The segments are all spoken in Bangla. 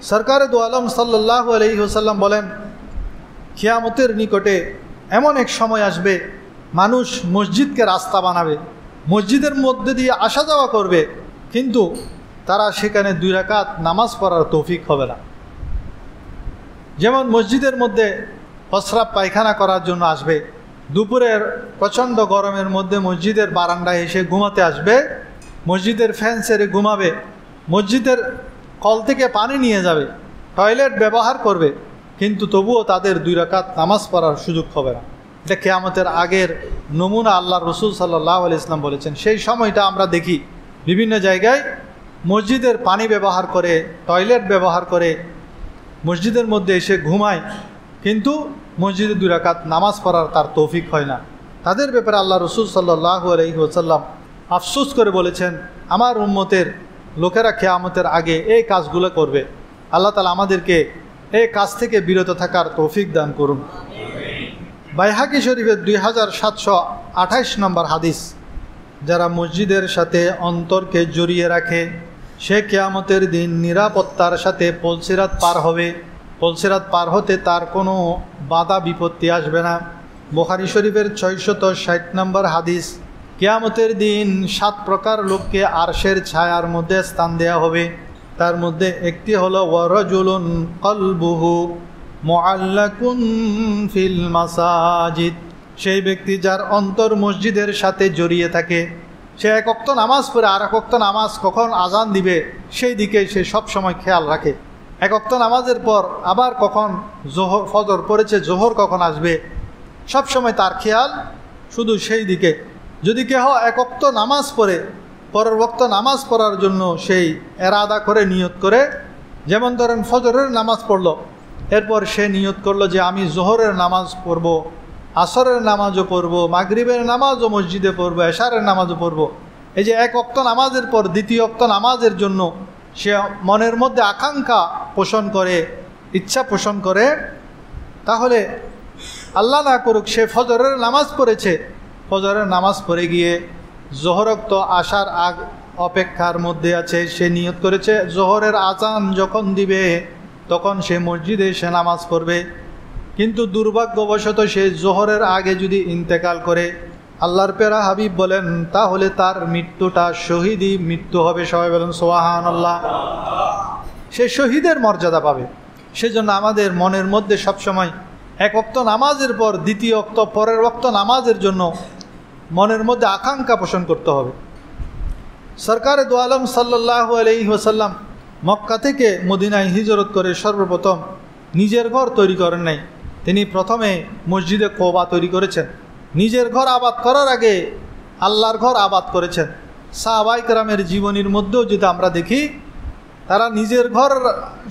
সরকারে দু আলম সাল্লাল্লাহু আলাইহি ওয়াসাল্লাম বলেন, কিয়ামতের নিকটে এমন এক সময় আসবে, মানুষ মসজিদকে রাস্তা বানাবে, মসজিদের মধ্যে দিয়ে আসা যাওয়া করবে, কিন্তু তারা সেখানে 2 রাকাত নামাজ পড়ার তৌফিক হবে না। যেমন মসজিদের মধ্যে প্রস্রাব পায়খানা করার জন্য আসবে, দুপুরের প্রচণ্ড গরমের মধ্যে মসজিদের বারান্দায় এসে ঘুমাতে আসবে, মসজিদের ফ্যান ছেড়ে ঘুমাবে, মসজিদের কল থেকে পানি নিয়ে যাবে, টয়লেট ব্যবহার করবে, কিন্তু তবুও তাদের 2 রাকাত নামাজ পড়ার সুযোগ হবে না। এটা কিয়ামতের আগের নমুনা আল্লাহ রসুল সাল্লাল্লাহু আলাইহি ওয়াসাল্লাম বলেছেন। সেই সময়টা আমরা দেখি বিভিন্ন জায়গায় মসজিদের পানি ব্যবহার করে, টয়লেট ব্যবহার করে মসজিদের মধ্যে এসে ঘুমায়, কিন্তু মসজিদে 2 রাকাত নামাজ পড়ার তার তৌফিক হয় না। তাদের ব্যাপারে আল্লাহ রসুল সাল্লাল্লাহু আলাইহি ওয়াসাল্লাম আফসোস করে বলেছেন, আমার উম্মতের লোকেরা কিয়ামতের আগে এই কাজগুলো করবে। আল্লাহ তাআলা আমাদেরকে এই কাজ থেকে বিরত থাকার তৌফিক দান করুন। বাইহাকি শরীফের 2728 নম্বর হাদিস, যারা মসজিদের সাথে অন্তরকে জড়িয়ে রাখে সে কিয়ামতের দিন নিরাপত্তার সাথে পলসিরাত পার হবে, পলসিরাত পার হতে তার কোনো বাধা বিপত্তি আসবে না। বুখারী শরীফের 660 নম্বর হাদিস, কিয়ামতের দিন 7 প্রকার লোককে আরশের ছায়ার মধ্যে স্থান দেয়া হবে। তার মধ্যে একটি হলো ওয়ারাজুলুন কলবুহু মুআল্লাকুন ফিল মাসাজিদ, সেই ব্যক্তি যার অন্তর মসজিদের সাথে জড়িয়ে থাকে। সে 1 ওয়াক্ত নামাজ পড়ে আর 1 ওয়াক্ত নামাজ কখন আজান দিবে সেই দিকে সে সব সময় খেয়াল রাখে। 1 ওয়াক্ত নামাজের পর আবার কখন ফজর পড়েছে, জোহর কখন আসবে, সব সময় তার খেয়াল শুধু সেই দিকে। যদি কেহ 1 ওয়াক্ত নামাজ পড়ে পরের ওয়াক্ত নামাজ পড়ার জন্য সেই এরাদা করে নিয়ত করে, যেমন ধরেন ফজরের নামাজ পড়ল, এরপর সে নিয়ত করলো যে আমি জোহরের নামাজ পড়ব, আসরের নামাজও পড়ব, মাগরিবের নামাজও মসজিদে পড়ব, এশারের নামাজও পড়ব। এই যে 1 ওয়াক্ত নামাজের পর 2য় ওয়াক্ত নামাজের জন্য সে মনের মধ্যে আকাঙ্ক্ষা পোষণ করে, ইচ্ছা পোষণ করে, তাহলে আল্লাহ না করুক সে ফজরের নামাজ পড়েছে, ফজরের নামাজ পড়ে গিয়ে জোহরোক্ত আসার আগ অপেক্ষার মধ্যে আছে, সে নিয়ত করেছে জোহরের আজান যখন দিবে তখন সে মসজিদে এসে নামাজ পড়বে, কিন্তু দুর্ভাগ্যবশত সে জোহরের আগে যদি ইন্তেকাল করে, আল্লাহর প্যারা হাবিব বলেন তাহলে তার মৃত্যুটা শহীদই মৃত্যু হবে। সবাই বলেন সুবহানাল্লাহ। সে শহীদের মর্যাদা পাবে। সেজন্য আমাদের মনের মধ্যে সবসময় 1 ওয়াক্ত নামাজের পর 2য় ওয়াক্ত পরের ওয়াক্ত নামাজের জন্য মনের মধ্যে আকাঙ্ক্ষা পোষণ করতে হবে। সরকারে দু আলম সাল্লাল্লাহু আলাইহি ওয়াসাল্লাম মক্কা থেকে মদিনায় হিজরত করে সর্বপ্রথম নিজের ঘর তৈরি করেন নাই, তিনি প্রথমে মসজিদে কোবা তৈরি করেছেন। নিজের ঘর আবাদ করার আগে আল্লাহর ঘর আবাদ করেছেন। সাহাবায়ে কেরামের জীবনীর মধ্যেও যদি আমরা দেখি, তারা নিজের ঘর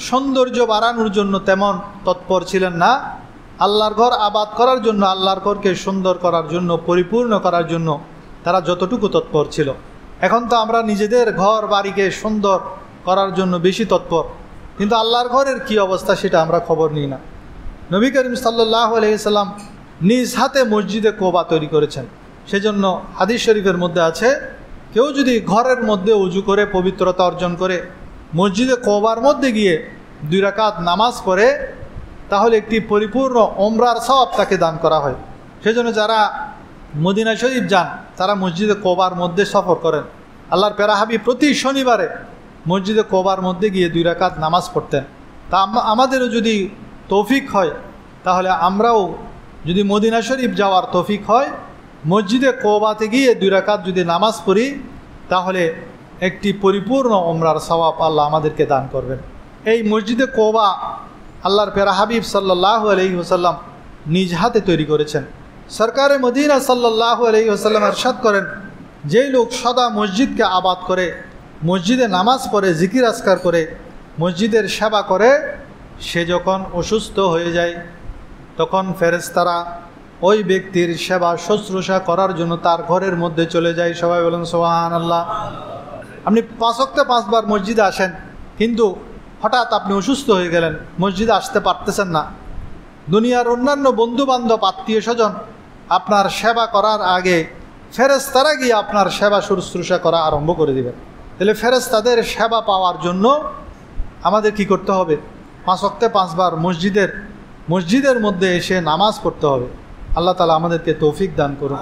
সৌন্দর্য বাড়ানোর জন্য তেমন তৎপর ছিলেন না, আল্লাহর ঘর আবাদ করার জন্য, আল্লাহর ঘরকে সুন্দর করার জন্য, পরিপূর্ণ করার জন্য তারা যতটুকু তৎপর ছিল। এখন তো আমরা নিজেদের ঘর বাড়িকে সুন্দর করার জন্য বেশি তৎপর, কিন্তু আল্লাহর ঘরের কি অবস্থা সেটা আমরা খবর নিই না। নবী করিম সাল্লাল্লাহু আলাইহি সাল্লাম নিজ হাতে মসজিদে কোবা তৈরি করেছেন। সেজন্য হাদিস শরীফের মধ্যে আছে, কেউ যদি ঘরের মধ্যে উজু করে পবিত্রতা অর্জন করে মসজিদে কোবার মধ্যে গিয়ে 2 রাকাত নামাজ পড়ে, তাহলে একটি পরিপূর্ণ ওমরার সওয়াব তাকে দান করা হয়। সেজন্য যারা মদিনা শরীফ যান তারা মসজিদে কোবার মধ্যে সফর করেন। আল্লাহর প্যারা হাবিব প্রতি শনিবারে মসজিদে কোবার মধ্যে গিয়ে 2 রাকাত নামাজ পড়তেন। তা আমাদেরও যদি তৌফিক হয়, তাহলে আমরাও যদি মদিনা শরীফ যাওয়ার তৌফিক হয়, মসজিদে কোবাতে গিয়ে 2 রাকাত যদি নামাজ পড়ি, তাহলে একটি পরিপূর্ণ ওমরার সওয়াব আল্লাহ আমাদেরকে দান করবেন। এই মসজিদে কোবা আল্লাহর প্যারা হাবিব সাল্লাল্লাহু আলাইহি ওয়াসাল্লাম নিজ হাতে তৈরি করেছেন। সরকারে মদিনা সাল্লাল্লাহু আলাইহি ওয়াসাল্লাম ইরশাদ করেন, যেই লোক সদা মসজিদকে আবাদ করে, মসজিদে নামাজ পড়ে, জিকির আজকার করে, মসজিদের সেবা করে, সে যখন অসুস্থ হয়ে যায় তখন ফেরেশতারা ওই ব্যক্তির সেবা শুশ্রূষা করার জন্য তার ঘরের মধ্যে চলে যায়। সবাই বলেন সুবহানাল্লাহ। আপনি 5 ওয়াক্তে 5 বার মসজিদে আসেন, কিন্তু হঠাৎ আপনি অসুস্থ হয়ে গেলেন, মসজিদে আসতে পারতেছেন না, দুনিয়ার অন্যান্য বন্ধুবান্ধব আত্মীয় স্বজন আপনার সেবা করার আগে ফেরেশতারা গিয়ে আপনার সেবা শুশ্রূষা করা আরম্ভ করে দিবেন। তাহলে ফেরেশতাদের সেবা পাওয়ার জন্য আমাদের কি করতে হবে? 5 ওয়াক্তে 5 বার মসজিদের মধ্যে এসে নামাজ পড়তে হবে। আল্লাহ তাআলা আমাদেরকে তৌফিক দান করুন।